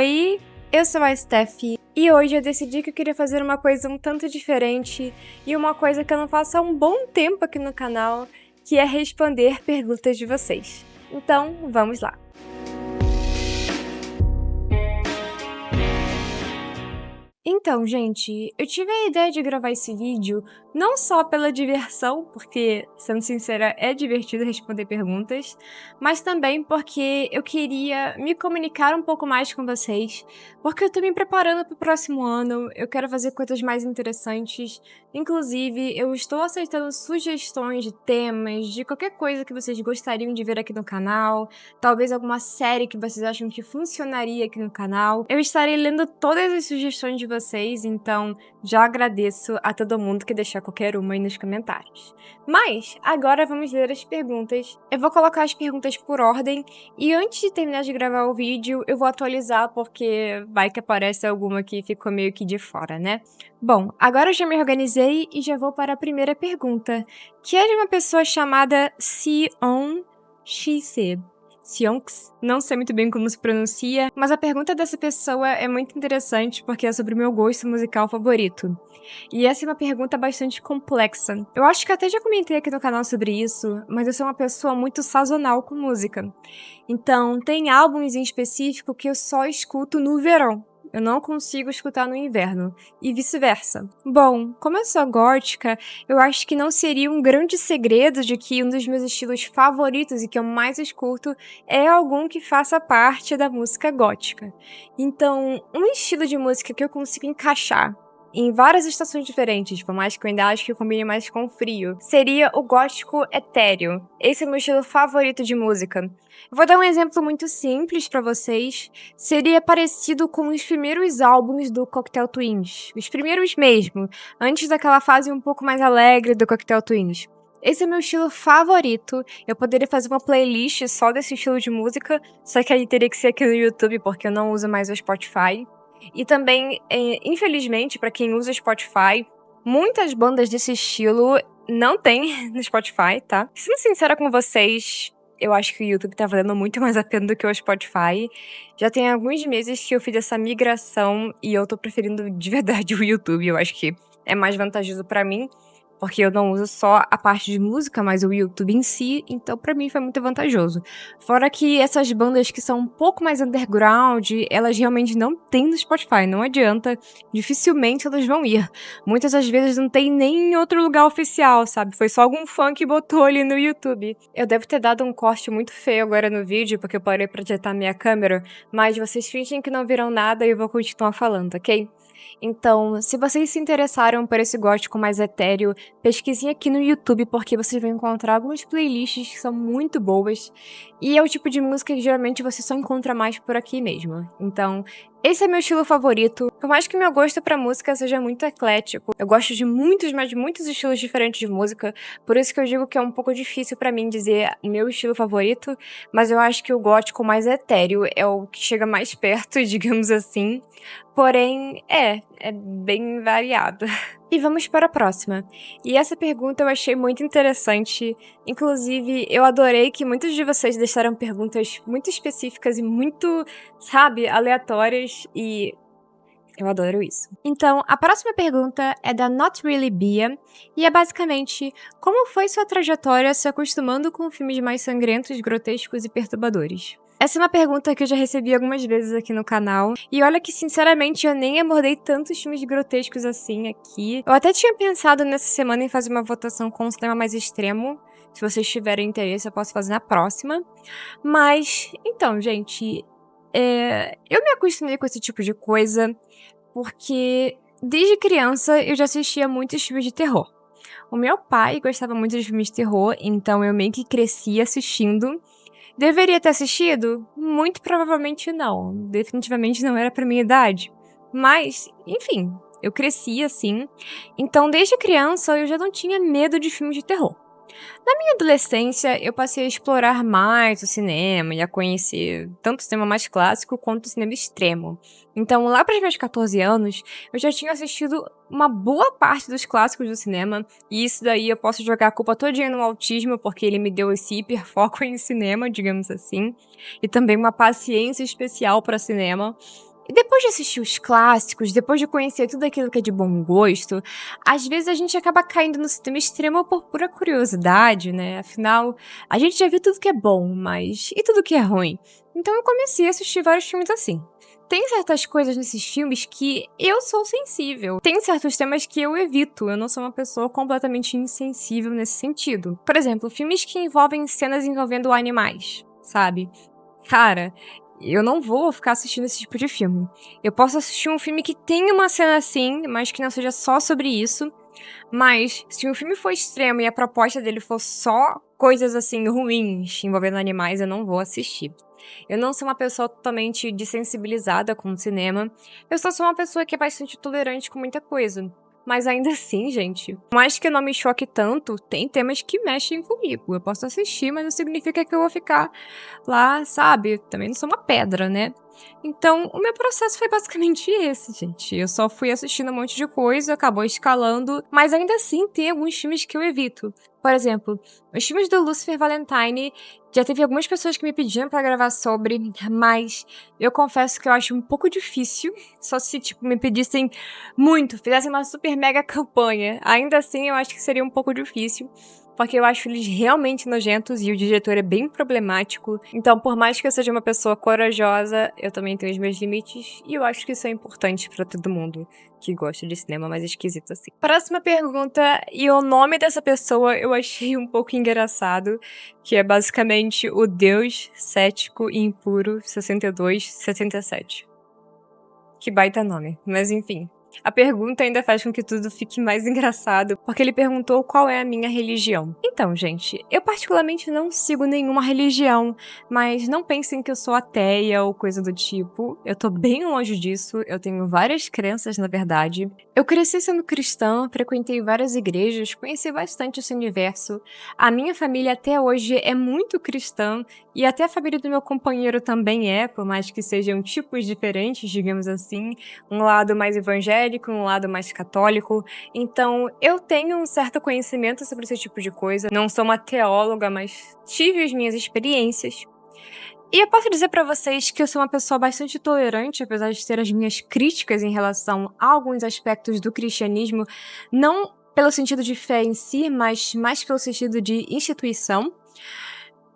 Oi, eu sou a Steph e hoje eu decidi que eu queria fazer uma coisa um tanto diferente e uma coisa que eu não faço há um bom tempo aqui no canal, que é responder perguntas de vocês. Então, vamos lá! Então, gente, eu tive a ideia de gravar esse vídeo não só pela diversão, porque, sendo sincera, é divertido responder perguntas, mas também porque eu queria me comunicar um pouco mais com vocês, porque eu tô me preparando pro próximo ano, eu quero fazer coisas mais interessantes, inclusive eu estou aceitando sugestões de temas, de qualquer coisa que vocês gostariam de ver aqui no canal, talvez alguma série que vocês acham que funcionaria aqui no canal. Eu estarei lendo todas as sugestões de vocês, então já agradeço a todo mundo que deixar qualquer uma aí nos comentários. Mas agora vamos ler as perguntas. Eu vou colocar as perguntas por ordem e antes de terminar de gravar o vídeo eu vou atualizar porque vai que aparece alguma que ficou meio que de fora, né? Bom, agora eu já me organizei e já vou para a primeira pergunta, que é de uma pessoa chamada Sion Xie. Sionx, não sei muito bem como se pronuncia, mas a pergunta dessa pessoa é muito interessante porque é sobre o meu gosto musical favorito. E essa é uma pergunta bastante complexa. Eu acho que até já comentei aqui no canal sobre isso, mas eu sou uma pessoa muito sazonal com música. Então, tem álbuns em específico que eu só escuto no verão. Eu não consigo escutar no inverno, e vice-versa. Bom, como eu sou gótica, eu acho que não seria um grande segredo de que um dos meus estilos favoritos e que eu mais escuto é algum que faça parte da música gótica. Então, um estilo de música que eu consigo encaixar em várias estações diferentes, por mais que eu ainda acho que combine mais com o frio, seria o gótico etéreo. Esse é o meu estilo favorito de música. Eu vou dar um exemplo muito simples pra vocês. Seria parecido com os primeiros álbuns do Cocteau Twins. Os primeiros mesmo, antes daquela fase um pouco mais alegre do Cocteau Twins. Esse é meu estilo favorito. Eu poderia fazer uma playlist só desse estilo de música, só que aí teria que ser aqui no YouTube, porque eu não uso mais o Spotify. E também, infelizmente, pra quem usa Spotify, muitas bandas desse estilo não tem no Spotify, tá? Sendo sincera com vocês, eu acho que o YouTube tá valendo muito mais a pena do que o Spotify. Já tem alguns meses que eu fiz essa migração e eu tô preferindo de verdade o YouTube. Eu acho que é mais vantajoso pra mim, porque eu não uso só a parte de música, mas o YouTube em si, então pra mim foi muito vantajoso. Fora que essas bandas que são um pouco mais underground, elas realmente não têm no Spotify, não adianta, dificilmente elas vão ir. Muitas das vezes não tem nem em outro lugar oficial, sabe? Foi só algum fã que botou ali no YouTube. Eu devo ter dado um corte muito feio agora no vídeo, porque eu parei pra ajeitar minha câmera, mas vocês fingem que não viram nada e eu vou continuar falando, ok? Então, se vocês se interessaram por esse gótico mais etéreo, pesquisem aqui no YouTube porque vocês vão encontrar algumas playlists que são muito boas e é o tipo de música que geralmente você só encontra mais por aqui mesmo. Então, esse é meu estilo favorito. Por mais que meu gosto pra música seja muito eclético, eu gosto de muitos, mas muitos estilos diferentes de música, por isso que eu digo que é um pouco difícil pra mim dizer meu estilo favorito, mas eu acho que o gótico mais etéreo é o que chega mais perto, digamos assim. Porém, é bem variado. E vamos para a próxima. E essa pergunta eu achei muito interessante. Inclusive, eu adorei que muitos de vocês deixaram perguntas muito específicas e muito, sabe, aleatórias. E eu adoro isso. Então, a próxima pergunta é da Not Really Bia. E é basicamente, como foi sua trajetória se acostumando com filmes mais sangrentos, grotescos e perturbadores? Essa é uma pergunta que eu já recebi algumas vezes aqui no canal, e olha que sinceramente eu nem abordei tantos filmes grotescos assim aqui. Eu até tinha pensado nessa semana em fazer uma votação com um cinema mais extremo, se vocês tiverem interesse eu posso fazer na próxima. Mas, então gente, eu me acostumei com esse tipo de coisa porque desde criança eu já assistia muitos filmes de terror. O meu pai gostava muito de filmes de terror, então eu meio que cresci assistindo. Deveria ter assistido? Muito provavelmente não. Definitivamente não era pra minha idade. Mas, enfim, eu cresci assim. Então, desde criança, eu já não tinha medo de filmes de terror. Na minha adolescência, eu passei a explorar mais o cinema e a conhecer tanto o cinema mais clássico quanto o cinema extremo. Então, lá para os meus 14 anos, eu já tinha assistido uma boa parte dos clássicos do cinema, e isso daí eu posso jogar a culpa todinha no autismo, porque ele me deu esse hiperfoco em cinema, digamos assim, e também uma paciência especial para cinema. E depois de assistir os clássicos, depois de conhecer tudo aquilo que é de bom gosto, às vezes a gente acaba caindo no cinema extremo por pura curiosidade, né? Afinal, a gente já viu tudo que é bom, mas e tudo que é ruim? Então eu comecei a assistir vários filmes assim. Tem certas coisas nesses filmes que eu sou sensível. Tem certos temas que eu evito. Eu não sou uma pessoa completamente insensível nesse sentido. Por exemplo, filmes que envolvem cenas envolvendo animais, sabe? Cara, eu não vou ficar assistindo esse tipo de filme. Eu posso assistir um filme que tenha uma cena assim, mas que não seja só sobre isso. Mas, se o filme for extremo e a proposta dele for só coisas assim ruins envolvendo animais, eu não vou assistir. Eu não sou uma pessoa totalmente desensibilizada com o cinema. Eu só sou uma pessoa que é bastante tolerante com muita coisa. Mas ainda assim, gente, por mais que eu não me choque tanto, tem temas que mexem comigo. Eu posso assistir, mas não significa que eu vou ficar lá, sabe? Também não sou uma pedra, né? Então, o meu processo foi basicamente esse, gente. Eu só fui assistindo um monte de coisa, acabou escalando, mas ainda assim tem alguns filmes que eu evito. Por exemplo, os filmes do Lucifer Valentine, já teve algumas pessoas que me pediram pra gravar sobre, mas eu confesso que eu acho um pouco difícil, só se, tipo, me pedissem muito, fizessem uma super mega campanha. Ainda assim, eu acho que seria um pouco difícil, porque eu acho eles realmente nojentos e o diretor é bem problemático. Então, por mais que eu seja uma pessoa corajosa, eu também tenho os meus limites e eu acho que isso é importante pra todo mundo que gosta de cinema mais esquisito assim. Próxima pergunta, e o nome dessa pessoa eu achei um pouco engraçado, que é basicamente o Deus Cético e Impuro 6277. Que baita nome, mas enfim. A pergunta ainda faz com que tudo fique mais engraçado, porque ele perguntou qual é a minha religião. Então, gente, eu particularmente não sigo nenhuma religião, mas não pensem que eu sou ateia ou coisa do tipo. Eu tô bem longe disso, eu tenho várias crenças, na verdade. Eu cresci sendo cristã, frequentei várias igrejas, conheci bastante esse universo. A minha família até hoje é muito cristã, e até a família do meu companheiro também é, por mais que sejam tipos diferentes, digamos assim. Um lado mais evangélico, um lado mais católico. Então, eu tenho um certo conhecimento sobre esse tipo de coisa. Não sou uma teóloga, mas tive as minhas experiências. E eu posso dizer pra vocês que eu sou uma pessoa bastante tolerante, apesar de ter as minhas críticas em relação a alguns aspectos do cristianismo, não pelo sentido de fé em si, mas mais pelo sentido de instituição.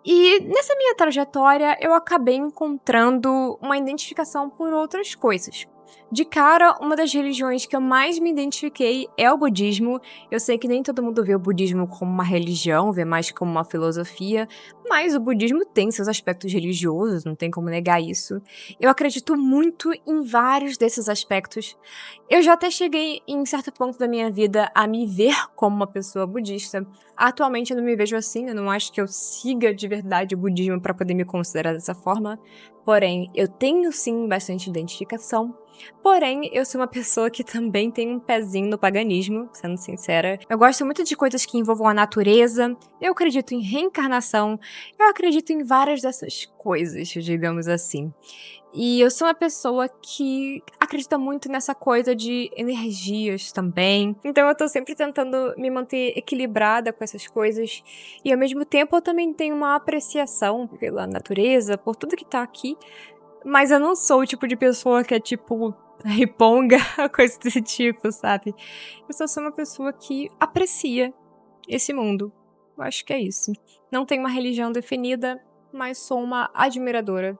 E nessa minha trajetória, eu acabei encontrando uma identificação por outras coisas. De cara, uma das religiões que eu mais me identifiquei é o budismo. Eu sei que nem todo mundo vê o budismo como uma religião, vê mais como uma filosofia, mas o budismo tem seus aspectos religiosos, não tem como negar isso. Eu acredito muito em vários desses aspectos. Eu já até cheguei, em certo ponto da minha vida, a me ver como uma pessoa budista. Atualmente eu não me vejo assim, eu não acho que eu siga de verdade o budismo para poder me considerar dessa forma. Porém, eu tenho sim bastante identificação. Porém, eu sou uma pessoa que também tem um pezinho no paganismo, sendo sincera. Eu gosto muito de coisas que envolvam a natureza, eu acredito em reencarnação, eu acredito em várias dessas coisas, digamos assim. E eu sou uma pessoa que acredita muito nessa coisa de energias também. Então eu tô sempre tentando me manter equilibrada com essas coisas. E ao mesmo tempo eu também tenho uma apreciação pela natureza, por tudo que tá aqui. Mas eu não sou o tipo de pessoa que é tipo riponga, coisa desse tipo, sabe? Eu só sou uma pessoa que aprecia esse mundo. Eu acho que é isso. Não tenho uma religião definida, mas sou uma admiradora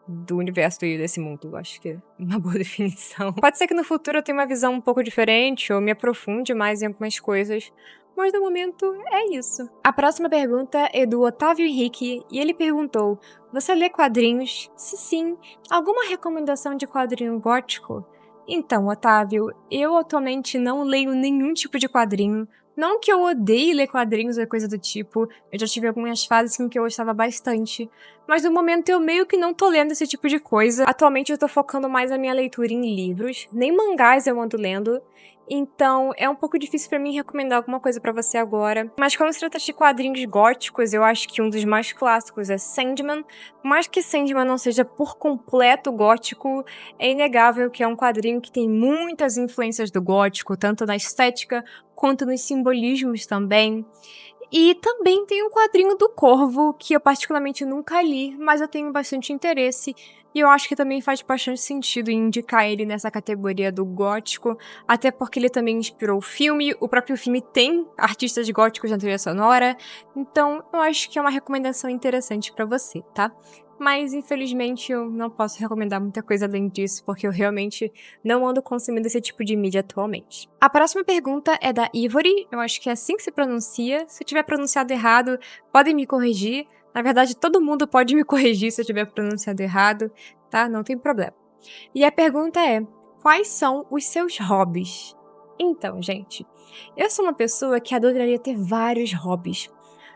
do universo e desse mundo. Eu acho que é uma boa definição. Pode ser que no futuro eu tenha uma visão um pouco diferente ou me aprofunde mais em algumas coisas, mas no momento é isso. A próxima pergunta é do Otávio Henrique e ele perguntou: você lê quadrinhos? Se sim, alguma recomendação de quadrinho gótico? Então, Otávio, eu atualmente não leio nenhum tipo de quadrinho. Não que eu odeie ler quadrinhos ou coisa do tipo, eu já tive algumas fases em que eu gostava bastante, mas no momento eu meio que não tô lendo esse tipo de coisa. Atualmente eu tô focando mais a minha leitura em livros, nem mangás eu ando lendo, então é um pouco difícil pra mim recomendar alguma coisa pra você agora. Mas quando se trata de quadrinhos góticos, eu acho que um dos mais clássicos é Sandman. Por mais que Sandman não seja por completo gótico, é inegável que é um quadrinho que tem muitas influências do gótico, tanto na estética quanto nos simbolismos também. E também tem um quadrinho do Corvo, que eu particularmente nunca li, mas eu tenho bastante interesse. e eu acho que também faz bastante sentido indicar ele nessa categoria do gótico, até porque ele também inspirou o filme, o próprio filme tem artistas góticos na trilha sonora, então eu acho que é uma recomendação interessante pra você, tá? Mas infelizmente eu não posso recomendar muita coisa além disso, porque eu realmente não ando consumindo esse tipo de mídia atualmente. A próxima pergunta é da Ivory, eu acho que é assim que se pronuncia. Se eu tiver pronunciado errado, podem me corrigir. Na verdade, todo mundo pode me corrigir se eu tiver pronunciado errado, tá? Não tem problema. E a pergunta é: quais são os seus hobbies? Então, gente, eu sou uma pessoa que adoraria ter vários hobbies.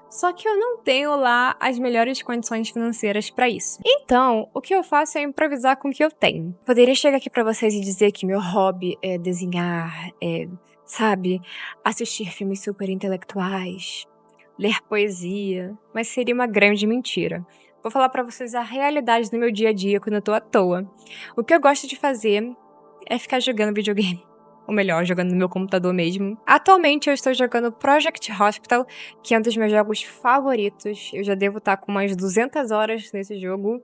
Só que eu não tenho lá as melhores condições financeiras pra isso. Então, o que eu faço é improvisar com o que eu tenho. Poderia chegar aqui pra vocês e dizer que meu hobby é desenhar, sabe, assistir filmes super intelectuais, ler poesia, mas seria uma grande mentira. Vou falar pra vocês a realidade do meu dia a dia quando eu tô à toa. O que eu gosto de fazer é ficar jogando videogame. Ou melhor, jogando no meu computador mesmo. Atualmente eu estou jogando Project Hospital, que é um dos meus jogos favoritos. Eu já devo estar com umas 200 horas nesse jogo.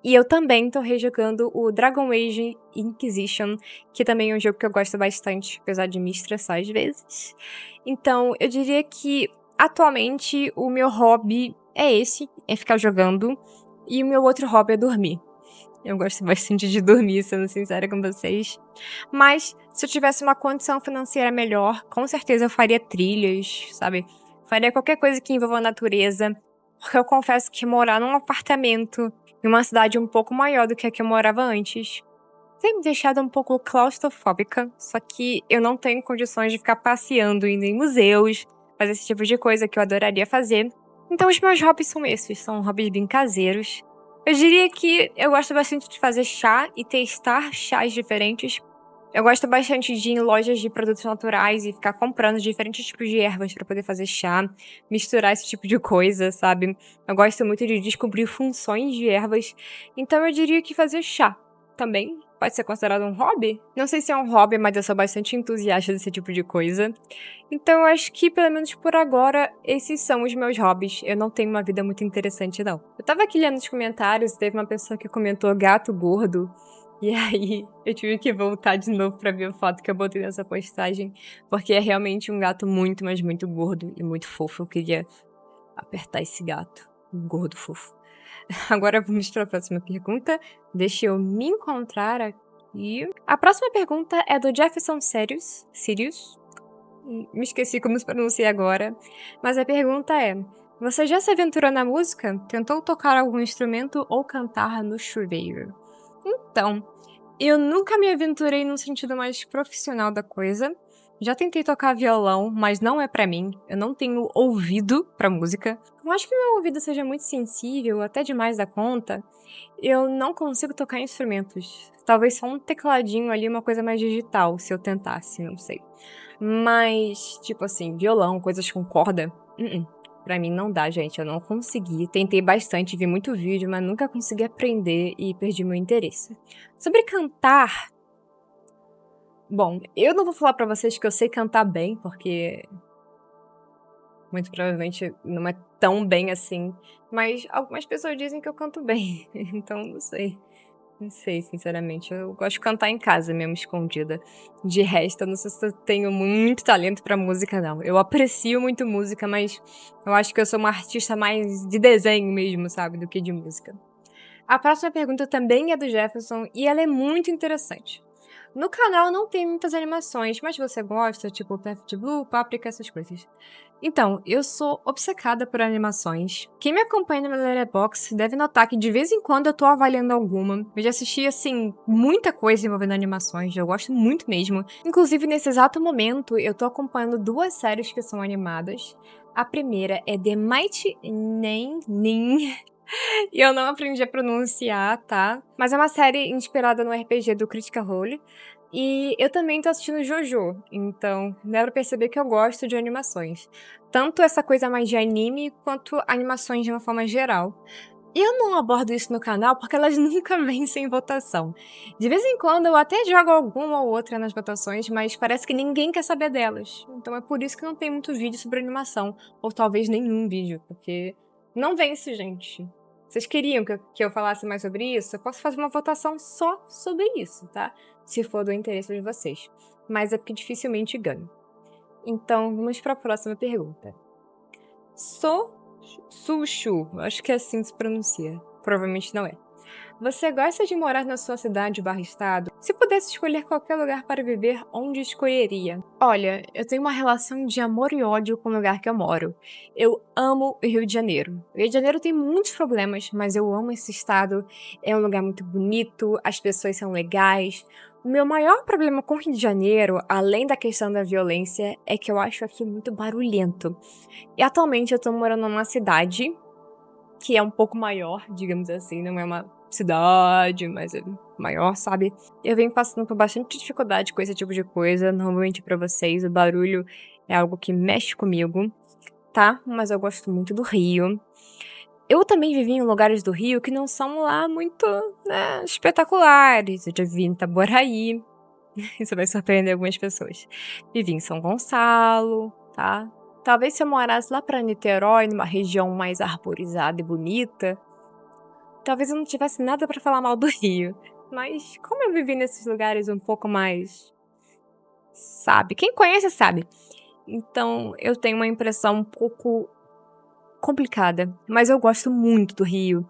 E eu também tô rejogando o Dragon Age Inquisition, que também é um jogo que eu gosto bastante, apesar de me estressar às vezes. Então, eu diria que atualmente o meu hobby é esse, é ficar jogando, e o meu outro hobby é dormir. Eu gosto bastante de dormir, sendo sincera com vocês. Mas, se eu tivesse uma condição financeira melhor, com certeza eu faria trilhas, sabe? Faria qualquer coisa que envolva a natureza. Porque eu confesso que morar num apartamento em uma cidade um pouco maior do que a que eu morava antes tem me deixado um pouco claustrofóbica. Só que eu não tenho condições de ficar passeando, indo em museus, fazer esse tipo de coisa que eu adoraria fazer. Então, os meus hobbies são esses, são hobbies bem caseiros. Eu diria que eu gosto bastante de fazer chá e testar chás diferentes. Eu gosto bastante de ir em lojas de produtos naturais e ficar comprando diferentes tipos de ervas pra poder fazer chá, misturar esse tipo de coisa, sabe? Eu gosto muito de descobrir funções de ervas, então eu diria que fazer chá também pode ser considerado um hobby? Não sei se é um hobby, mas eu sou bastante entusiasta desse tipo de coisa. Então eu acho que, pelo menos por agora, esses são os meus hobbies. Eu não tenho uma vida muito interessante, não. Eu tava aqui lendo os comentários, teve uma pessoa que comentou gato gordo. E aí, eu tive que voltar de novo pra ver a foto que eu botei nessa postagem, porque é realmente um gato muito, mas muito gordo e muito fofo. Eu queria apertar esse gato, um gordo fofo. Agora vamos para a próxima pergunta. Deixa eu me encontrar aqui. A próxima pergunta é do Jefferson Sirius. Me esqueci como se pronuncia agora. Mas a pergunta é: você já se aventurou na música? Tentou tocar algum instrumento ou cantar no chuveiro? Então, eu nunca me aventurei num sentido mais profissional da coisa. Já tentei tocar violão, mas não é pra mim. Eu não tenho ouvido pra música. Eu acho que meu ouvido seja muito sensível, até demais da conta. Eu não consigo tocar instrumentos. Talvez só um tecladinho ali, uma coisa mais digital, se eu tentasse, não sei. Mas, tipo assim, violão, coisas com corda, pra mim não dá, gente. Eu não consegui. Tentei bastante, vi muito vídeo, mas nunca consegui aprender e perdi meu interesse. Sobre cantar, bom, eu não vou falar pra vocês que eu sei cantar bem, porque muito provavelmente não é tão bem assim. Mas algumas pessoas dizem que eu canto bem, então não sei. Não sei, sinceramente. Eu gosto de cantar em casa mesmo, escondida. De resto, eu não sei se eu tenho muito talento pra música, não. Eu aprecio muito música, mas eu acho que eu sou uma artista mais de desenho mesmo, sabe? Do que de música. A próxima pergunta também é do Jefferson e ela é muito interessante. No canal não tem muitas animações, mas você gosta, tipo Perfect Blue, Paprika, essas coisas. Então, eu sou obcecada por animações. Quem me acompanha no meu Letterboxd deve notar que de vez em quando eu tô avaliando alguma. Eu já assisti, assim, muita coisa envolvendo animações, eu gosto muito mesmo. Inclusive, nesse exato momento, eu tô acompanhando duas séries que são animadas. A primeira é The Mighty Nin, e eu não aprendi a pronunciar, tá? Mas é uma série inspirada no RPG do Critical Role. E eu também tô assistindo JoJo, então dá pra perceber que eu gosto de animações. Tanto essa coisa mais de anime, quanto animações de uma forma geral. E eu não abordo isso no canal porque elas nunca vencem votação. De vez em quando eu até jogo alguma ou outra nas votações, mas parece que ninguém quer saber delas. Então é por isso que não tem muito vídeo sobre animação. Ou talvez nenhum vídeo, porque não vence, gente. Vocês queriam que eu falasse mais sobre isso? Eu posso fazer uma votação só sobre isso, tá? Se for do interesse de vocês. Mas é porque dificilmente ganho. Então, vamos para a próxima pergunta. Sushu, acho que é assim que se pronuncia. Provavelmente não é. Você gosta de morar na sua cidade/estado? Se pudesse escolher qualquer lugar para viver, onde escolheria? Olha, eu tenho uma relação de amor e ódio com o lugar que eu moro. Eu amo o Rio de Janeiro. O Rio de Janeiro tem muitos problemas, mas eu amo esse estado. É um lugar muito bonito, as pessoas são legais. O meu maior problema com o Rio de Janeiro, além da questão da violência, é que eu acho aqui muito barulhento. E atualmente eu tô morando numa cidade que é um pouco maior, digamos assim, não é uma cidade, mas é maior, sabe? Eu venho passando por bastante dificuldade com esse tipo de coisa. Normalmente pra vocês, o barulho é algo que mexe comigo, tá? Mas eu gosto muito do Rio. Eu também vivi em lugares do Rio que não são lá muito, né, espetaculares. Eu já vivi em Itaboraí, isso vai surpreender algumas pessoas. Vivi em São Gonçalo, tá? Talvez se eu morasse lá pra Niterói, numa região mais arborizada e bonita, talvez eu não tivesse nada pra falar mal do Rio. Mas como eu vivi nesses lugares um pouco mais, sabe? Quem conhece sabe. Então eu tenho uma impressão um pouco complicada. Mas eu gosto muito do Rio.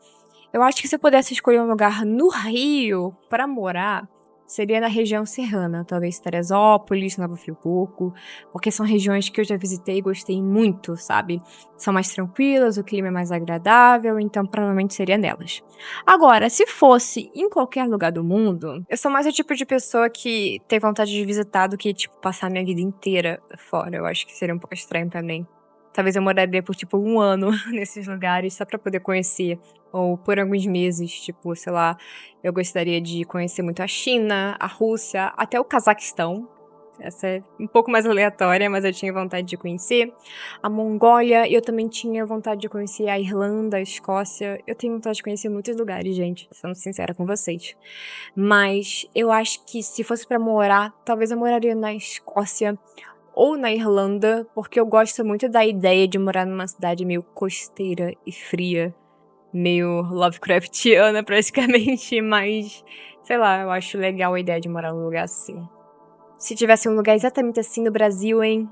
Eu acho que se eu pudesse escolher um lugar no Rio pra morar, seria na região serrana, talvez Teresópolis, Nova Friburgo, porque são regiões que eu já visitei e gostei muito, sabe? São mais tranquilas, o clima é mais agradável, então provavelmente seria nelas. Agora, se fosse em qualquer lugar do mundo, eu sou mais o tipo de pessoa que tem vontade de visitar do que, tipo, passar minha vida inteira fora. Eu acho que seria um pouco estranho pra mim. Talvez eu moraria por, tipo, 1 ano nesses lugares só pra poder conhecer. Ou por alguns meses, tipo, sei lá, eu gostaria de conhecer muito a China, a Rússia, até o Cazaquistão. Essa é um pouco mais aleatória, mas eu tinha vontade de conhecer. A Mongólia, eu também tinha vontade de conhecer a Irlanda, a Escócia. Eu tenho vontade de conhecer muitos lugares, gente, sendo sincera com vocês. Mas eu acho que se fosse pra morar, talvez eu moraria na Escócia ou na Irlanda, porque eu gosto muito da ideia de morar numa cidade meio costeira e fria, meio Lovecraftiana praticamente, mas sei lá, eu acho legal a ideia de morar num lugar assim. Se tivesse um lugar exatamente assim no Brasil, hein?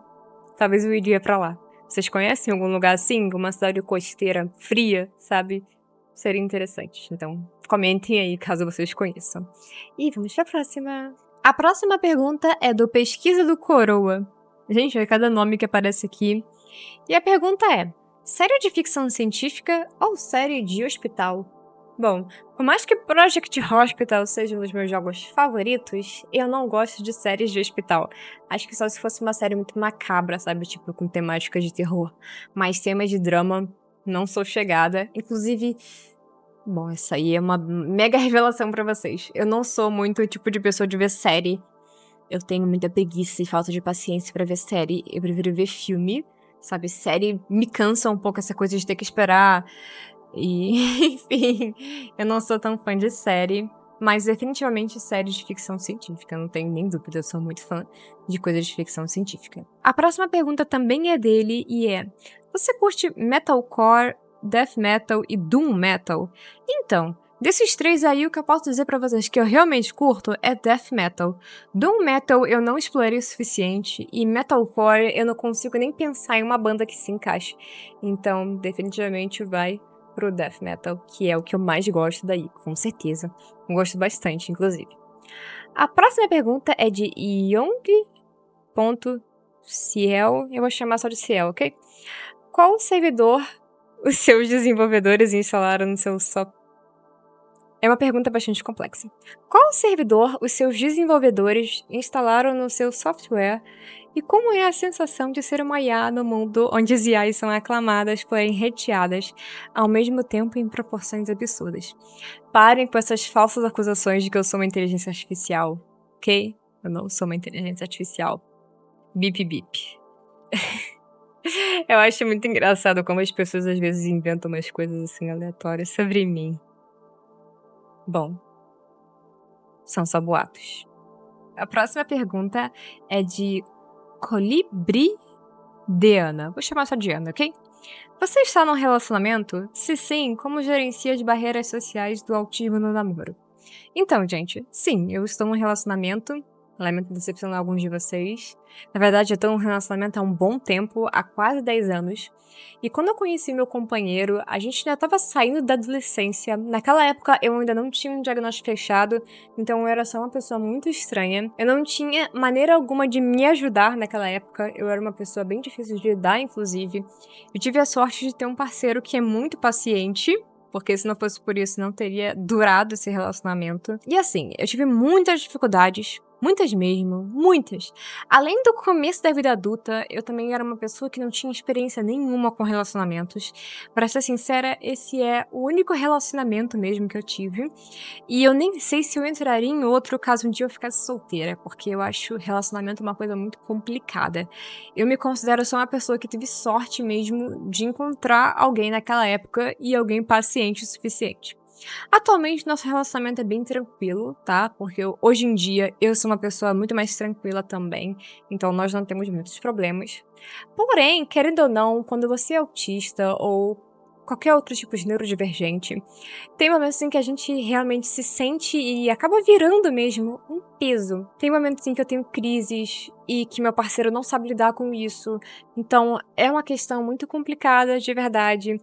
Talvez eu iria pra lá. Vocês conhecem algum lugar assim? Uma cidade costeira fria, sabe? Seria interessante. Então, comentem aí caso vocês conheçam. E vamos pra próxima. A próxima pergunta é do Pesquisa do Coroa. Gente, é cada nome que aparece aqui. E a pergunta é: série de ficção científica ou série de hospital? Bom, por mais que Project Hospital seja um dos meus jogos favoritos, eu não gosto de séries de hospital. Acho que só se fosse uma série muito macabra, sabe? Tipo, com temática de terror. Mas temas de drama, não sou chegada. Inclusive, bom, essa aí é uma mega revelação pra vocês. Eu não sou muito o tipo de pessoa de ver série. Eu tenho muita preguiça e falta de paciência pra ver série. Eu prefiro ver filme, sabe? Série me cansa um pouco essa coisa de ter que esperar. E, enfim, eu não sou tão fã de série. Mas definitivamente série de ficção científica, não tenho nem dúvida, eu sou muito fã de coisas de ficção científica. A próxima pergunta também é dele e é: você curte metalcore, death metal e doom metal? Então, desses três aí, o que eu posso dizer pra vocês que eu realmente curto é death metal. Doom metal eu não explorei o suficiente, e metalcore eu não consigo nem pensar em uma banda que se encaixe. Então, definitivamente vai pro death metal, que é o que eu mais gosto daí, com certeza. Gosto bastante, inclusive. A próxima pergunta é de Yong.ciel, eu vou chamar só de Ciel, ok? Qual servidor os seus desenvolvedores instalaram no seu software? É uma pergunta bastante complexa. Qual servidor os seus desenvolvedores instalaram no seu software e como é a sensação de ser uma IA no mundo onde as IAs são aclamadas, porém hateadas, ao mesmo tempo em proporções absurdas? Parem com essas falsas acusações de que eu sou uma inteligência artificial, ok? Eu não sou uma inteligência artificial. Bip bip. Eu acho muito engraçado como as pessoas às vezes inventam umas coisas assim aleatórias sobre mim. Bom, são só boatos. A próxima pergunta é de Colibri de Ana. Vou chamar só de Ana, ok? Você está num relacionamento? Se sim, como gerencia as barreiras sociais do autismo no namoro? Então, gente, sim, eu estou num relacionamento. Lamento decepcionar alguns de vocês. Na verdade, eu estou num relacionamento há um bom tempo, há quase 10 anos. E quando eu conheci meu companheiro, a gente ainda estava saindo da adolescência. Naquela época, eu ainda não tinha um diagnóstico fechado, então eu era só uma pessoa muito estranha. Eu não tinha maneira alguma de me ajudar naquela época. Eu era uma pessoa bem difícil de lidar, inclusive. Eu tive a sorte de ter um parceiro que é muito paciente, porque se não fosse por isso, não teria durado esse relacionamento. E assim, eu tive muitas dificuldades, muitas mesmo, muitas. Além do começo da vida adulta, eu também era uma pessoa que não tinha experiência nenhuma com relacionamentos. Pra ser sincera, esse é o único relacionamento mesmo que eu tive. E eu nem sei se eu entraria em outro caso um dia eu ficasse solteira, porque eu acho relacionamento uma coisa muito complicada. Eu me considero só uma pessoa que teve sorte mesmo de encontrar alguém naquela época e alguém paciente o suficiente. Atualmente, nosso relacionamento é bem tranquilo, tá? Porque hoje em dia eu sou uma pessoa muito mais tranquila também, então nós não temos muitos problemas. Porém, querendo ou não, quando você é autista ou qualquer outro tipo de neurodivergente, tem momentos em que a gente realmente se sente e acaba virando mesmo um peso. Tem momentos em que eu tenho crises e que meu parceiro não sabe lidar com isso. Então, é uma questão muito complicada, de verdade.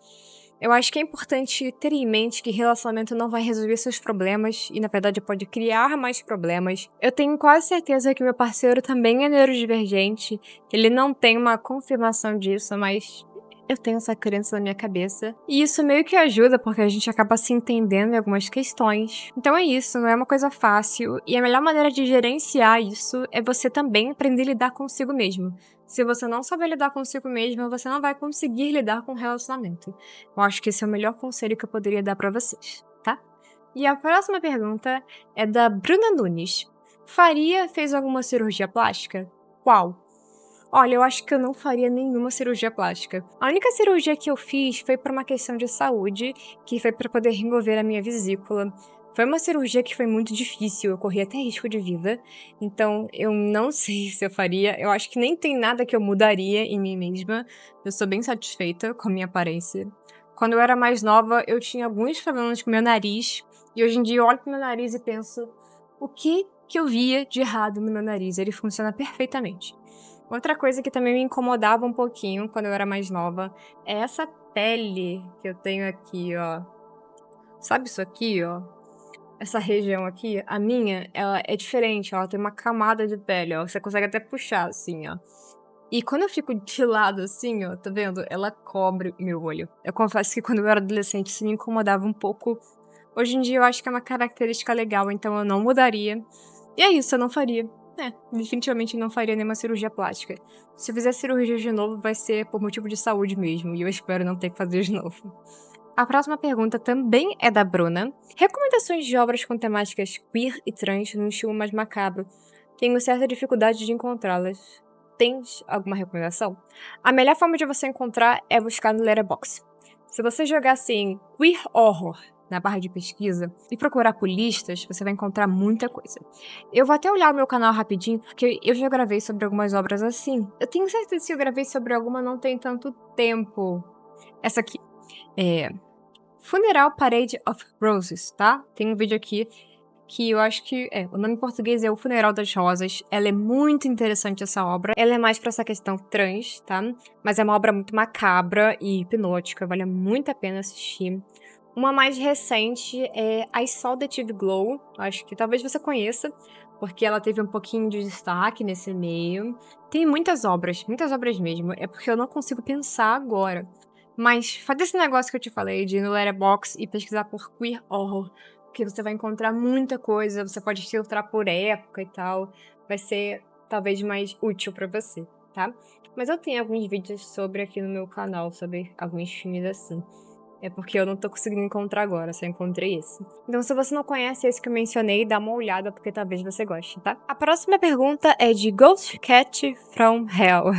Eu acho que é importante ter em mente que relacionamento não vai resolver seus problemas e, na verdade, pode criar mais problemas. Eu tenho quase certeza que meu parceiro também é neurodivergente. Ele não tem uma confirmação disso, mas eu tenho essa crença na minha cabeça. E isso meio que ajuda, porque a gente acaba se entendendo em algumas questões. Então é isso, não é uma coisa fácil. E a melhor maneira de gerenciar isso é você também aprender a lidar consigo mesmo. Se você não saber lidar consigo mesmo, você não vai conseguir lidar com o relacionamento. Eu acho que esse é o melhor conselho que eu poderia dar pra vocês, tá? E a próxima pergunta é da Bruna Nunes. Faria fez alguma cirurgia plástica? Qual? Olha, eu acho que eu não faria nenhuma cirurgia plástica. A única cirurgia que eu fiz foi por uma questão de saúde, que foi para poder remover a minha vesícula. Foi uma cirurgia que foi muito difícil, eu corri até risco de vida, então eu não sei se eu faria. Eu acho que nem tem nada que eu mudaria em mim mesma. Eu sou bem satisfeita com a minha aparência. Quando eu era mais nova, eu tinha alguns problemas com meu nariz, e hoje em dia eu olho pro meu nariz e penso: o que eu via de errado no meu nariz? Ele funciona perfeitamente. Outra coisa que também me incomodava um pouquinho quando eu era mais nova é essa pele que eu tenho aqui, ó. Sabe isso aqui, ó? Essa região aqui, a minha, ela é diferente, ela tem uma camada de pele, ó. Você consegue até puxar, assim, ó. E quando eu fico de lado, assim, ó, tá vendo? Ela cobre meu olho. Eu confesso que quando eu era adolescente isso me incomodava um pouco. Hoje em dia eu acho que é uma característica legal, então eu não mudaria. E é isso, eu não faria. Definitivamente não faria nenhuma cirurgia plástica. Se eu fizer cirurgia de novo, vai ser por motivo de saúde mesmo, e eu espero não ter que fazer de novo. A próxima pergunta também é da Bruna. Recomendações de obras com temáticas queer e trans num estilo mais macabro. Tenho certa dificuldade de encontrá-las. Tens alguma recomendação? A melhor forma de você encontrar é buscar no Letterboxd. Se você jogar assim, queer horror, na barra de pesquisa, e procurar por listas, você vai encontrar muita coisa. Eu vou até olhar o meu canal rapidinho, porque eu já gravei sobre algumas obras assim. Eu tenho certeza que eu gravei sobre alguma não tem tanto tempo. Essa aqui. É Funeral Parade of Roses, tá? Tem um vídeo aqui que eu acho que o nome em português é O Funeral das Rosas. Ela é muito interessante, essa obra. Ela é mais pra essa questão trans, tá? Mas é uma obra muito macabra e hipnótica, vale muito a pena assistir. Uma mais recente é I Saw the TV Glow, acho que talvez você conheça, porque ela teve um pouquinho de destaque nesse meio. Tem muitas obras mesmo, é porque eu não consigo pensar agora. Mas faz esse negócio que eu te falei de ir no Letterboxd e pesquisar por queer horror, porque você vai encontrar muita coisa, você pode filtrar por época e tal, vai ser talvez mais útil pra você, tá? Mas eu tenho alguns vídeos sobre aqui no meu canal, sobre alguns filmes assim. É porque eu não tô conseguindo encontrar agora, só encontrei esse. Então, se você não conhece esse que eu mencionei, dá uma olhada, porque talvez você goste, tá? A próxima pergunta é de Ghost Cat from Hell.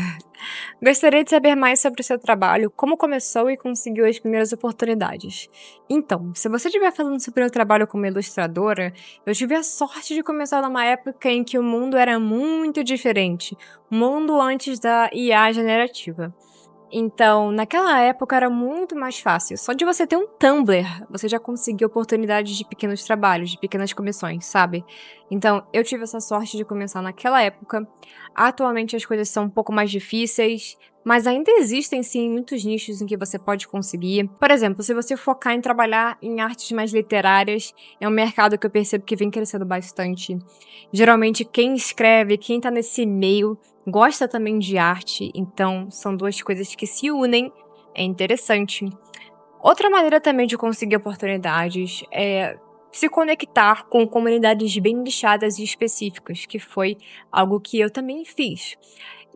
Gostaria de saber mais sobre o seu trabalho, como começou e conseguiu as primeiras oportunidades. Então, se você estiver falando sobre o meu trabalho como ilustradora, eu tive a sorte de começar numa época em que o mundo era muito diferente, mundo antes da IA generativa. Então, naquela época era muito mais fácil. Só de você ter um Tumblr, você já conseguia oportunidades de pequenos trabalhos, de pequenas comissões, sabe? Então, eu tive essa sorte de começar naquela época. Atualmente as coisas são um pouco mais difíceis, mas ainda existem sim muitos nichos em que você pode conseguir. Por exemplo, se você focar em trabalhar em artes mais literárias, é um mercado que eu percebo que vem crescendo bastante. Geralmente quem escreve, quem tá nesse meio, gosta também de arte, então são 2 coisas que se unem, é interessante. Outra maneira também de conseguir oportunidades é se conectar com comunidades bem nichadas e específicas, que foi algo que eu também fiz.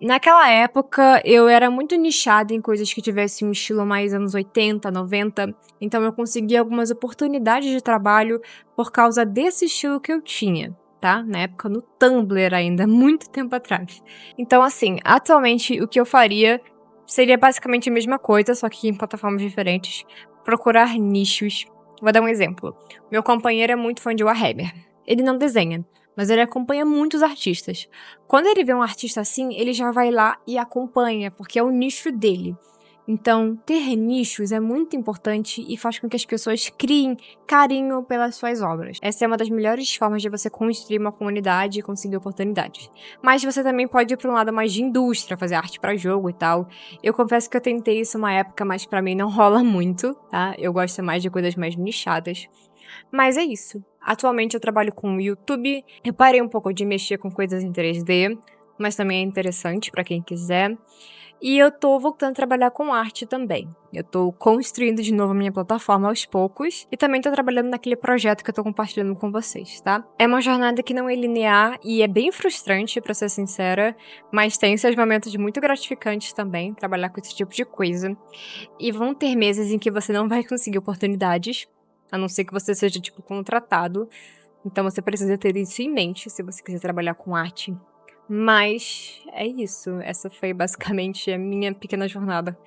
Naquela época, eu era muito nichada em coisas que tivessem um estilo mais anos 80, 90, então eu consegui algumas oportunidades de trabalho por causa desse estilo que eu tinha, tá? Na época no Tumblr ainda, muito tempo atrás. Então, assim, atualmente o que eu faria seria basicamente a mesma coisa, só que em plataformas diferentes. Procurar nichos. Vou dar um exemplo. Meu companheiro é muito fã de Warhammer. Ele não desenha, mas ele acompanha muitos artistas. Quando ele vê um artista assim, ele já vai lá e acompanha, porque é o nicho dele. Então, ter nichos é muito importante e faz com que as pessoas criem carinho pelas suas obras. Essa é uma das melhores formas de você construir uma comunidade e conseguir oportunidades. Mas você também pode ir para um lado mais de indústria, fazer arte para jogo e tal. Eu confesso que eu tentei isso uma época, mas para mim não rola muito, tá? Eu gosto mais de coisas mais nichadas. Mas é isso. Atualmente eu trabalho com o YouTube. Eu parei um pouco de mexer com coisas em 3D, mas também é interessante para quem quiser. E eu tô voltando a trabalhar com arte também. Eu tô construindo de novo a minha plataforma aos poucos e também tô trabalhando naquele projeto que eu tô compartilhando com vocês, tá? É uma jornada que não é linear e é bem frustrante, pra ser sincera, mas tem seus momentos muito gratificantes também, trabalhar com esse tipo de coisa. E vão ter meses em que você não vai conseguir oportunidades, a não ser que você seja, tipo, contratado. Então você precisa ter isso em mente se você quiser trabalhar com arte. Mas é isso, essa foi basicamente a minha pequena jornada.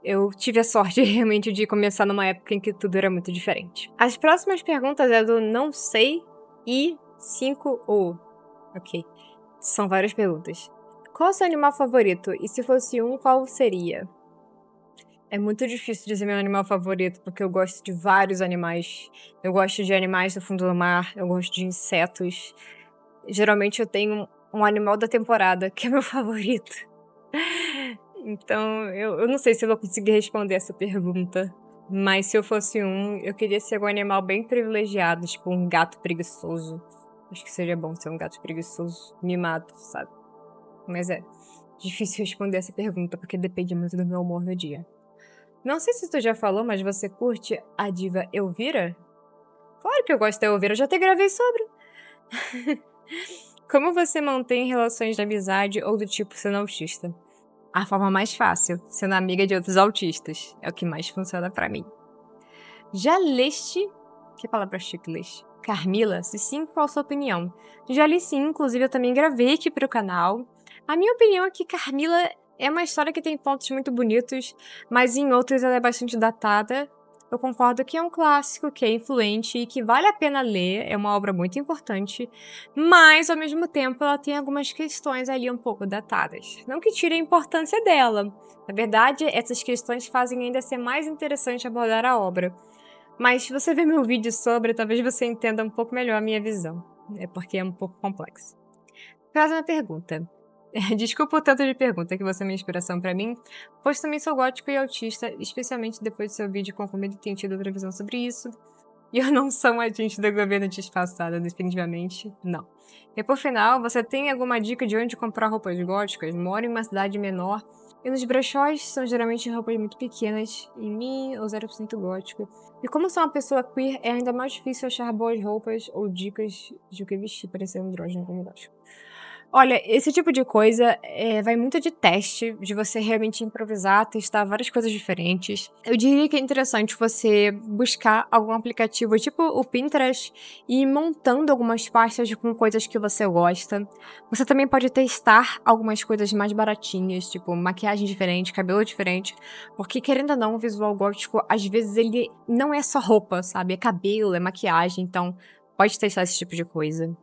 Eu tive a sorte realmente de começar numa época em que tudo era muito diferente. As próximas perguntas é do não sei e 5 Ok. São várias perguntas. Qual é o seu animal favorito? E se fosse um, qual seria? É muito difícil dizer meu animal favorito, porque eu gosto de vários animais. Eu gosto de animais do fundo do mar, eu gosto de insetos. Geralmente eu tenho um animal da temporada, que é meu favorito. Então, eu não sei se eu vou conseguir responder essa pergunta. Mas se eu fosse um, eu queria ser um animal bem privilegiado, tipo um gato preguiçoso. Acho que seria bom ser um gato preguiçoso, mimado, sabe? Mas é difícil responder essa pergunta, porque depende muito do meu humor no dia. Não sei se tu já falou, mas você curte a diva Elvira? Claro que eu gosto da Elvira, eu já até gravei sobre. Como você mantém relações de amizade ou do tipo sendo autista? A forma mais fácil, sendo amiga de outros autistas. É o que mais funciona pra mim. Já leste... Que palavra chique leste? Carmila, se sim, qual a sua opinião? Já li sim, inclusive eu também gravei aqui pro canal. A minha opinião é que Carmila é uma história que tem pontos muito bonitos, mas em outros ela é bastante datada. Eu concordo que é um clássico, que é influente e que vale a pena ler, é uma obra muito importante, mas ao mesmo tempo ela tem algumas questões ali um pouco datadas. Não que tire a importância dela. Na verdade, essas questões fazem ainda ser mais interessante abordar a obra. Mas se você ver meu vídeo sobre, talvez você entenda um pouco melhor a minha visão. É porque é um pouco complexo. Próxima pergunta. Desculpa o tanto de pergunta que você é minha inspiração pra mim, pois também sou gótico e autista, especialmente depois do seu vídeo com como ele tem tido outra visão sobre isso. E eu não sou um agente do governo disfarçada, definitivamente, não. E por final, você tem alguma dica de onde comprar roupas góticas? Moro em uma cidade menor e nos brechós são geralmente roupas muito pequenas, em mim ou 0% gótico. E como sou uma pessoa queer, é ainda mais difícil achar boas roupas ou dicas de o que vestir para ser andrógeno como gótico. Olha, esse tipo de coisa, vai muito de teste, de você realmente improvisar, testar várias coisas diferentes. Eu diria que é interessante você buscar algum aplicativo tipo o Pinterest e ir montando algumas pastas com coisas que você gosta. Você também pode testar algumas coisas mais baratinhas, tipo maquiagem diferente, cabelo diferente, porque querendo ou não, o visual gótico, às vezes ele não é só roupa, sabe? É cabelo, é maquiagem, então pode testar esse tipo de coisa.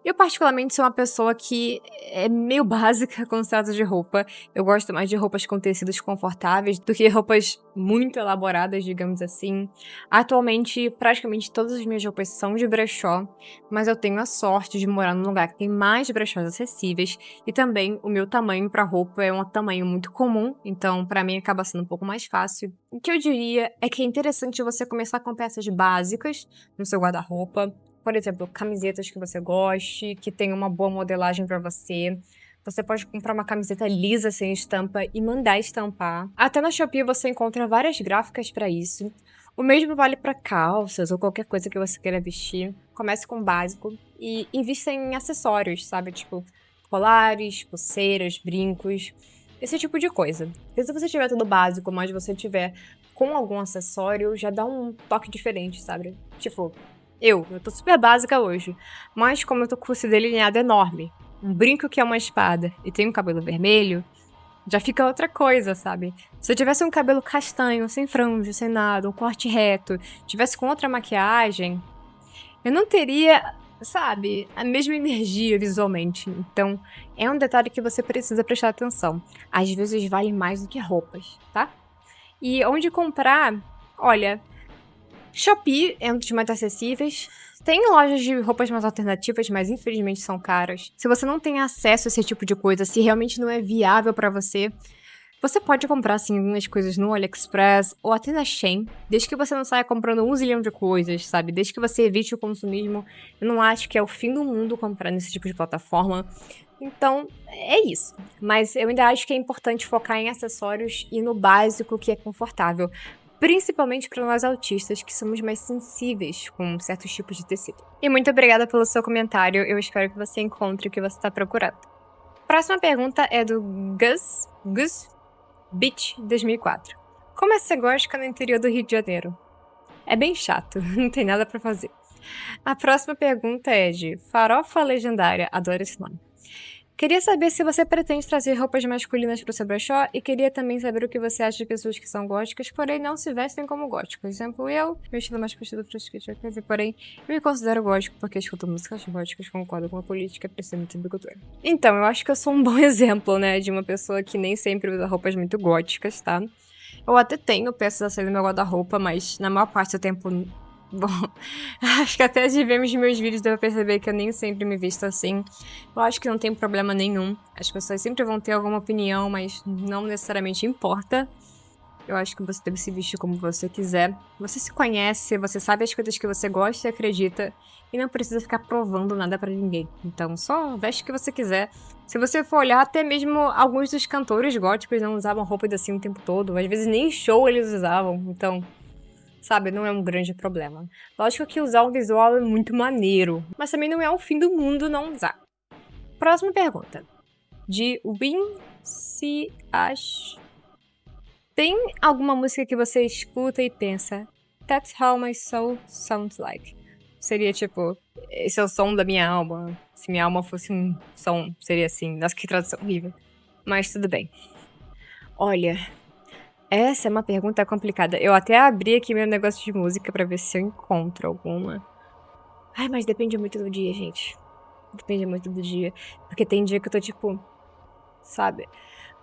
Eu, particularmente, sou uma pessoa que é meio básica com o trato de roupa. Eu gosto mais de roupas com tecidos confortáveis do que roupas muito elaboradas, digamos assim. Atualmente, praticamente todas as minhas roupas são de brechó, mas eu tenho a sorte de morar num lugar que tem mais brechós acessíveis e também o meu tamanho para roupa é um tamanho muito comum, então para mim acaba sendo um pouco mais fácil. O que eu diria é que é interessante você começar com peças básicas no seu guarda-roupa. Por exemplo, camisetas que você goste, que tenham uma boa modelagem pra você. Você pode comprar uma camiseta lisa sem estampa e mandar estampar. Até na Shopee você encontra várias gráficas pra isso. O mesmo vale pra calças ou qualquer coisa que você queira vestir. Comece com o básico e invista em acessórios, sabe? Tipo colares, pulseiras, brincos, esse tipo de coisa. Porque se você tiver tudo básico, mas você tiver com algum acessório, já dá um toque diferente, sabe? Tipo, eu tô super básica hoje, mas como eu tô com o cílio delineado enorme, um brinco que é uma espada e tenho um cabelo vermelho, já fica outra coisa, sabe? Se eu tivesse um cabelo castanho, sem franja, sem nada, um corte reto, tivesse com outra maquiagem, eu não teria, sabe, a mesma energia visualmente. Então, é um detalhe que você precisa prestar atenção. Às vezes vale mais do que roupas, tá? E onde comprar, olha, Shopee é um dos mais acessíveis. Tem lojas de roupas mais alternativas, mas infelizmente são caras. Se você não tem acesso a esse tipo de coisa, se realmente não é viável pra você, você pode comprar, assim, algumas coisas no AliExpress ou até na Shein, desde que você não saia comprando um zilhão de coisas, sabe? Desde que você evite o consumismo. Eu não acho que é o fim do mundo comprar nesse tipo de plataforma. Então, é isso. Mas eu ainda acho que é importante focar em acessórios e no básico que é confortável. Principalmente para nós autistas, que somos mais sensíveis com certos tipos de tecido. E muito obrigada pelo seu comentário. Eu espero que você encontre o que você está procurando. Próxima pergunta é do Gus Beach 2004. Como é ser gótica no interior do Rio de Janeiro? É bem chato, não tem nada pra fazer. A próxima pergunta é de Farofa Legendária, adoro esse nome. Queria saber se você pretende trazer roupas masculinas pro seu brechó e queria também saber o que você acha de pessoas que são góticas, porém não se vestem como góticos. Por exemplo, meu estilo mais vestido para os porém eu me considero gótico porque escuto músicas góticas, concordo com a política, precisamente de cultura. Então, eu acho que eu sou um bom exemplo, né, de uma pessoa que nem sempre usa roupas muito góticas, tá? Eu até tenho peças assim no meu guarda-roupa, mas na maior parte do tempo. Bom, acho que até de ver os meus vídeos deu pra perceber que eu nem sempre me visto assim. Eu acho que não tem problema nenhum. As pessoas sempre vão ter alguma opinião, mas não necessariamente importa. Eu acho que você deve se vestir como você quiser. Você se conhece, você sabe as coisas que você gosta e acredita, e não precisa ficar provando nada pra ninguém. Então, só veste o que você quiser. Se você for olhar, até mesmo alguns dos cantores góticos não usavam roupas assim o tempo todo. Às vezes nem show eles usavam. Então, sabe, não é um grande problema. Lógico que usar um visual é muito maneiro, mas também não é o fim do mundo não usar. Próxima pergunta. De Win Se Ash. Tem alguma música que você escuta e pensa, That's how my soul sounds like? Seria tipo, esse é o som da minha alma. Se minha alma fosse um som, seria assim. Nossa, que tradução horrível. Mas tudo bem. Olha, essa é uma pergunta complicada. Eu até abri aqui meu negócio de música pra ver se eu encontro alguma. Ai, mas depende muito do dia, gente. Depende muito do dia. Porque tem dia que eu tô tipo, sabe,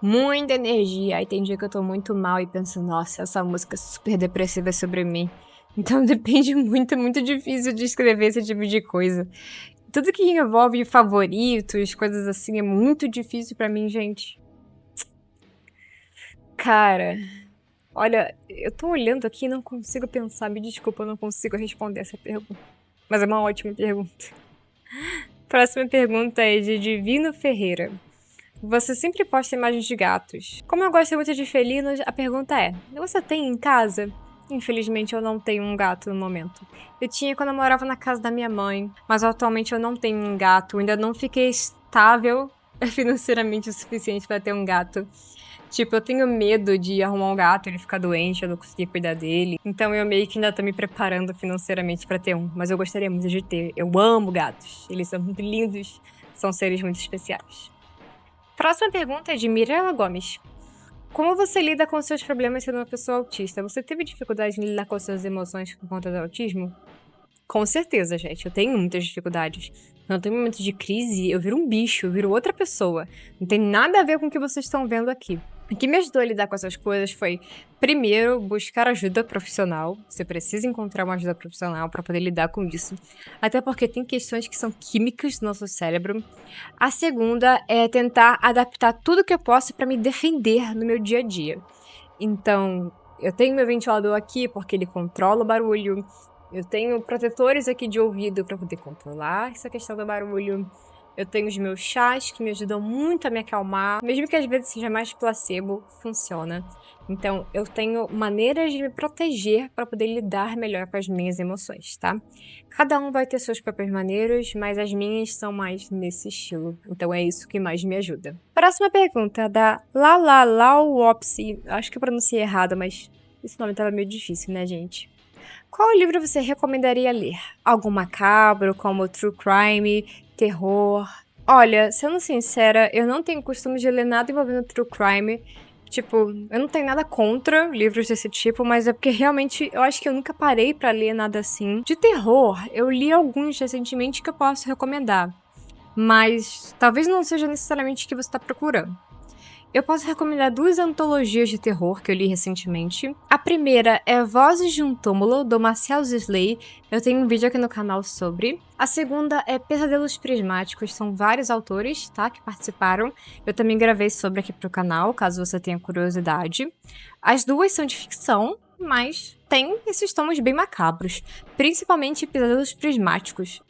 muita energia. Aí tem dia que eu tô muito mal e penso, nossa, essa música super depressiva é sobre mim. Então depende muito, é muito difícil de escrever esse tipo de coisa. Tudo que envolve favoritos, coisas assim, é muito difícil pra mim, gente. Cara, olha, eu tô olhando aqui e não consigo pensar. Me desculpa, eu não consigo responder essa pergunta. Mas é uma ótima pergunta. Próxima pergunta é de Divino Ferreira. Você sempre posta imagens de gatos. Como eu gosto muito de felinos, a pergunta é: você tem em casa? Infelizmente eu não tenho um gato no momento. Eu tinha quando eu morava na casa da minha mãe, mas atualmente eu não tenho um gato. Eu ainda não fiquei estável financeiramente o suficiente para ter um gato. Tipo, eu tenho medo de arrumar um gato, ele ficar doente, eu não conseguir cuidar dele. Então eu meio que ainda tô me preparando financeiramente pra ter um. Mas eu gostaria muito de ter. Eu amo gatos. Eles são muito lindos. São seres muito especiais. Próxima pergunta é de Mirella Gomes. Como você lida com seus problemas sendo uma pessoa autista? Você teve dificuldade em lidar com suas emoções por conta do autismo? Com certeza, gente, eu tenho muitas dificuldades. Quando eu tenho momentos de crise, eu viro um bicho, eu viro outra pessoa. Não tem nada a ver com o que vocês estão vendo aqui. O que me ajudou a lidar com essas coisas foi, primeiro, buscar ajuda profissional. Você precisa encontrar uma ajuda profissional para poder lidar com isso. Até porque tem questões que são químicas do nosso cérebro. A segunda é tentar adaptar tudo que eu posso para me defender no meu dia a dia. Então, eu tenho meu ventilador aqui porque ele controla o barulho. Eu tenho protetores aqui de ouvido para poder controlar essa questão do barulho. Eu tenho os meus chás que me ajudam muito a me acalmar, mesmo que às vezes seja mais placebo, funciona. Então, eu tenho maneiras de me proteger para poder lidar melhor com as minhas emoções, tá? Cada um vai ter suas próprias maneiras, mas as minhas são mais nesse estilo. Então, é isso que mais me ajuda. Próxima pergunta, da Lalalaopsi. Acho que eu pronunciei errado, mas esse nome tava meio difícil, né, gente? Qual livro você recomendaria ler? Algum macabro, como True Crime, terror? Olha, sendo sincera, eu não tenho costume de ler nada envolvendo True Crime. Tipo, eu não tenho nada contra livros desse tipo, mas é porque realmente eu acho que eu nunca parei pra ler nada assim. De terror, eu li alguns recentemente que eu posso recomendar, mas talvez não seja necessariamente o que você tá procurando. Eu posso recomendar 2 antologias de terror que eu li recentemente. A primeira é Vozes de um Túmulo, do Marcel Zisley. Eu tenho um vídeo aqui no canal sobre. A segunda é Pesadelos Prismáticos. São vários autores, tá, que participaram. Eu também gravei sobre aqui pro canal, caso você tenha curiosidade. As duas são de ficção, mas tem esses tons bem macabros, principalmente Pesadelos Prismáticos.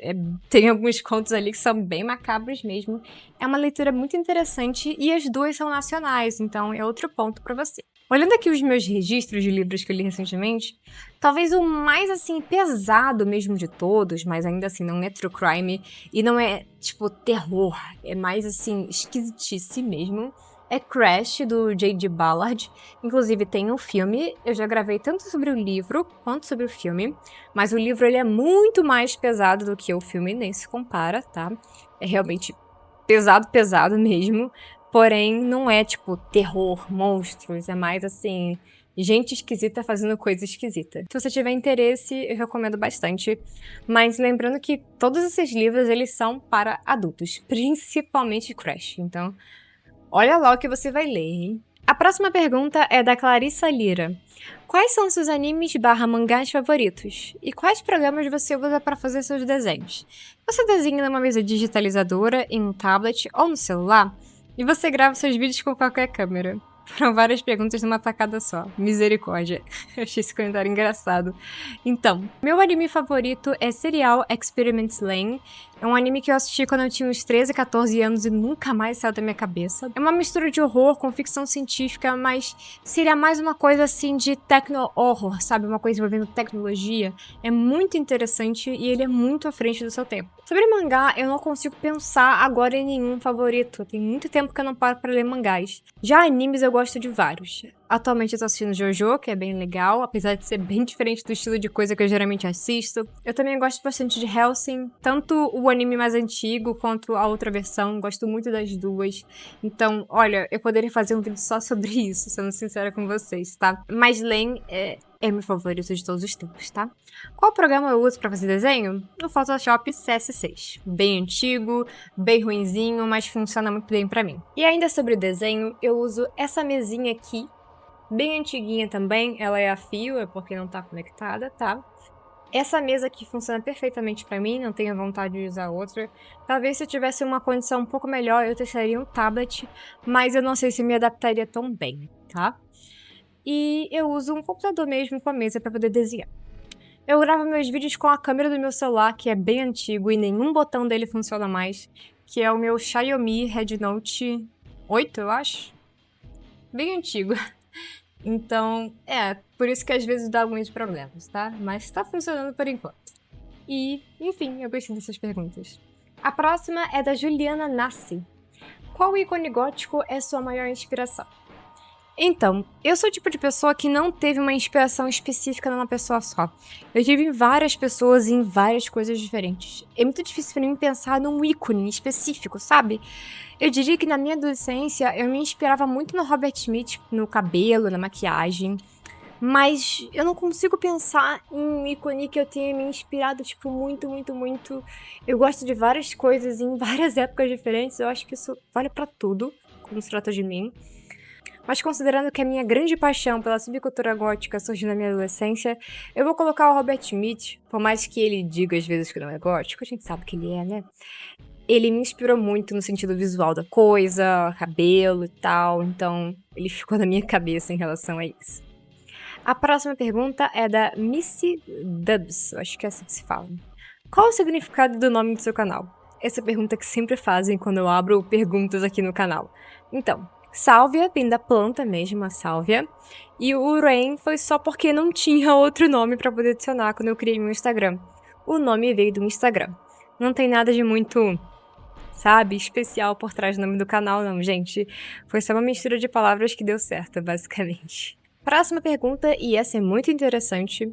Tem alguns contos ali que são bem macabros mesmo. É uma leitura muito interessante e as duas são nacionais, então é outro ponto pra você. Olhando aqui os meus registros de livros que eu li recentemente, talvez o mais, assim, pesado mesmo de todos, mas ainda assim não é true crime e não é, tipo, terror, é mais, assim, esquisitice mesmo, é Crash, do J.D. Ballard. Inclusive tem um filme, eu já gravei tanto sobre o livro quanto sobre o filme, mas o livro ele é muito mais pesado do que o filme, nem se compara, tá? É realmente pesado mesmo, porém não é tipo terror, monstros, é mais assim, gente esquisita fazendo coisa esquisita. Se você tiver interesse, eu recomendo bastante, mas lembrando que todos esses livros eles são para adultos, principalmente Crash, então olha lá o que você vai ler, hein? A próxima pergunta é da Clarissa Lira. Quais são seus animes/mangás favoritos? E quais programas você usa para fazer seus desenhos? Você desenha numa mesa digitalizadora, em um tablet ou no celular? E você grava seus vídeos com qualquer câmera? Foram várias perguntas numa tacada só. Misericórdia. Eu achei esse comentário engraçado. Então, meu anime favorito é Serial Experiments Lain. É um anime que eu assisti quando eu tinha uns 13, 14 anos e nunca mais saiu da minha cabeça. É uma mistura de horror com ficção científica, mas seria mais uma coisa assim de techno-horror, sabe? Uma coisa envolvendo tecnologia. É muito interessante e ele é muito à frente do seu tempo. Sobre mangá, eu não consigo pensar agora em nenhum favorito. Tem muito tempo que eu não paro pra ler mangás. Já animes eu gosto de vários. Atualmente eu tô assistindo JoJo, que é bem legal, apesar de ser bem diferente do estilo de coisa que eu geralmente assisto. Eu também gosto bastante de Hellsing, tanto o anime mais antigo quanto a outra versão, gosto muito das duas. Então, olha, eu poderia fazer um vídeo só sobre isso, sendo sincera com vocês, tá? Mas Len é meu favorito de todos os tempos, tá? Qual programa eu uso pra fazer desenho? O Photoshop CS6. Bem antigo, bem ruinzinho, mas funciona muito bem pra mim. E ainda sobre o desenho, eu uso essa mesinha aqui, bem antiguinha também, ela é a fio, é porque não tá conectada, tá? Essa mesa aqui funciona perfeitamente pra mim, não tenho vontade de usar outra. Talvez se eu tivesse uma condição um pouco melhor, eu testaria um tablet, mas eu não sei se me adaptaria tão bem, tá? E eu uso um computador mesmo com a mesa pra poder desenhar. Eu gravo meus vídeos com a câmera do meu celular, que é bem antigo e nenhum botão dele funciona mais, que é o meu Xiaomi Redmi Note 8, eu acho. Bem antigo. Então, por isso que às vezes dá alguns problemas, tá? Mas tá funcionando por enquanto. E, enfim, eu gostei dessas perguntas. A próxima é da Juliana Nassi. Qual ícone gótico é sua maior inspiração? Então, eu sou o tipo de pessoa que não teve uma inspiração específica numa pessoa só. Eu tive várias pessoas em várias coisas diferentes. É muito difícil pra mim pensar num ícone específico, sabe? Eu diria que na minha adolescência eu me inspirava muito no Robert Smith, no cabelo, na maquiagem. Mas eu não consigo pensar em um ícone que eu tenha me inspirado, tipo, muito, muito, muito. Eu gosto de várias coisas em várias épocas diferentes, eu acho que isso vale pra tudo, quando se trata de mim. Mas considerando que a minha grande paixão pela subcultura gótica surgiu na minha adolescência, eu vou colocar o Robert Smith, por mais que ele diga às vezes que não é gótico, a gente sabe que ele é, né? Ele me inspirou muito no sentido visual da coisa, cabelo e tal, então ele ficou na minha cabeça em relação a isso. A próxima pergunta é da Missy Dubs, eu acho que é assim que se fala. Qual o significado do nome do seu canal? Essa é a pergunta que sempre fazem quando eu abro perguntas aqui no canal. Então, sálvia vem da planta mesmo, a sálvia. E o Rain foi só porque não tinha outro nome para poder adicionar quando eu criei meu Instagram. O nome veio do Instagram. Não tem nada de muito, sabe, especial por trás do nome do canal, não, gente. Foi só uma mistura de palavras que deu certo, basicamente. Próxima pergunta, e essa é muito interessante.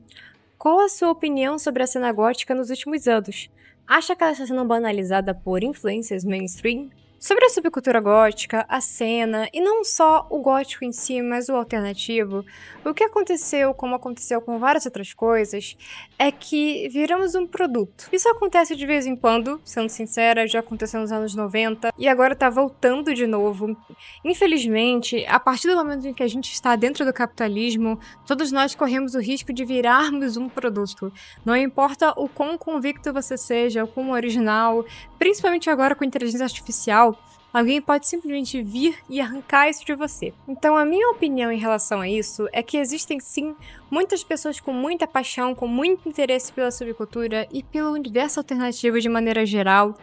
Qual a sua opinião sobre a cena gótica nos últimos anos? Acha que ela está sendo banalizada por influências mainstream? Sobre a subcultura gótica, a cena, e não só o gótico em si, mas o alternativo, o que aconteceu, como aconteceu com várias outras coisas, é que viramos um produto. Isso acontece de vez em quando, sendo sincera, já aconteceu nos anos 90, e agora tá voltando de novo. Infelizmente, a partir do momento em que a gente está dentro do capitalismo, todos nós corremos o risco de virarmos um produto. Não importa o quão convicto você seja, o quão original, principalmente agora com inteligência artificial, alguém pode simplesmente vir e arrancar isso de você. Então, a minha opinião em relação a isso é que existem sim muitas pessoas com muita paixão, com muito interesse pela subcultura e pelo universo alternativo de maneira geral.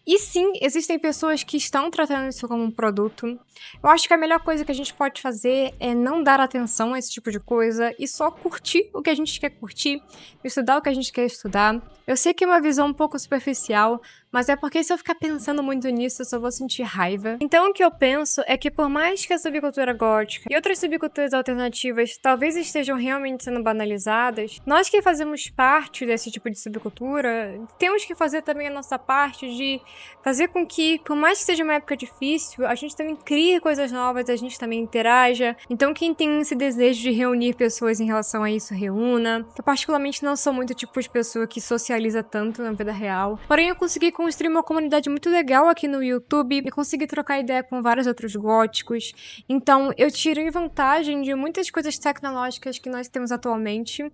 E sim, existem pessoas que estão tratando isso como um produto. Eu acho que a melhor coisa que a gente pode fazer é não dar atenção a esse tipo de coisa e só curtir o que a gente quer curtir, estudar o que a gente quer estudar. Eu sei que é uma visão um pouco superficial, mas é porque se eu ficar pensando muito nisso, eu só vou sentir raiva. Então o que eu penso é que por mais que a subcultura gótica e outras subculturas alternativas talvez estejam realmente sendo banalizadas, nós que fazemos parte desse tipo de subcultura, temos que fazer também a nossa parte de fazer com que, por mais que seja uma época difícil, a gente também crie coisas novas, a gente também interaja. Então quem tem esse desejo de reunir pessoas em relação a isso, reúna. Eu particularmente não sou muito tipo de pessoa que socializa tanto na vida real, porém eu consegui construir uma comunidade muito legal aqui no YouTube e consegui trocar ideia com vários outros góticos. Então eu tirei vantagem de muitas coisas tecnológicas que nós temos atualmente.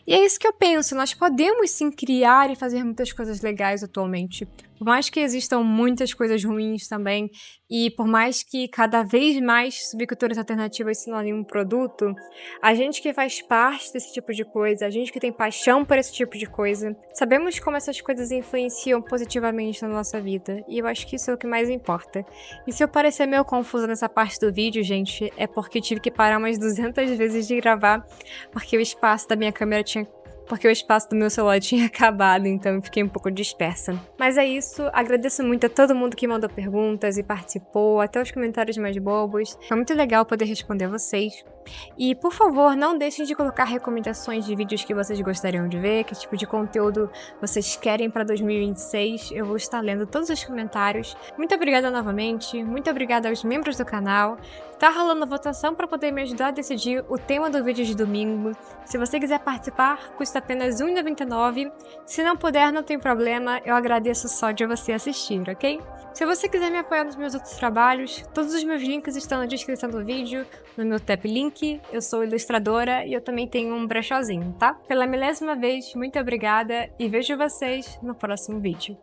E é isso que eu penso, nós podemos sim criar e fazer muitas coisas legais atualmente. Por mais que existam muitas coisas ruins também, e por mais que cada vez mais subculturas alternativas se tornem um produto, a gente que faz parte desse tipo de coisa, a gente que tem paixão por esse tipo de coisa, sabemos como essas coisas influenciam positivamente na nossa vida, e eu acho que isso é o que mais importa. E se eu parecer meio confusa nessa parte do vídeo, gente, é porque eu tive que parar umas 200 vezes de gravar, porque o espaço da minha câmera porque o espaço do meu celular tinha acabado, então eu fiquei um pouco dispersa. Mas é isso, agradeço muito a todo mundo que mandou perguntas e participou, até os comentários mais bobos. Foi muito legal poder responder vocês. E, por favor, não deixem de colocar recomendações de vídeos que vocês gostariam de ver, que tipo de conteúdo vocês querem para 2026. Eu vou estar lendo todos os comentários. Muito obrigada novamente, muito obrigada aos membros do canal. Tá rolando votação para poder me ajudar a decidir o tema do vídeo de domingo. Se você quiser participar, custa apenas R$ 1,99. Se não puder, não tem problema, eu agradeço só de você assistir, ok? Se você quiser me apoiar nos meus outros trabalhos, todos os meus links estão na descrição do vídeo, no meu Tap Link. Eu sou ilustradora e eu também tenho um brechózinho, tá? Pela milésima vez, muito obrigada e vejo vocês no próximo vídeo.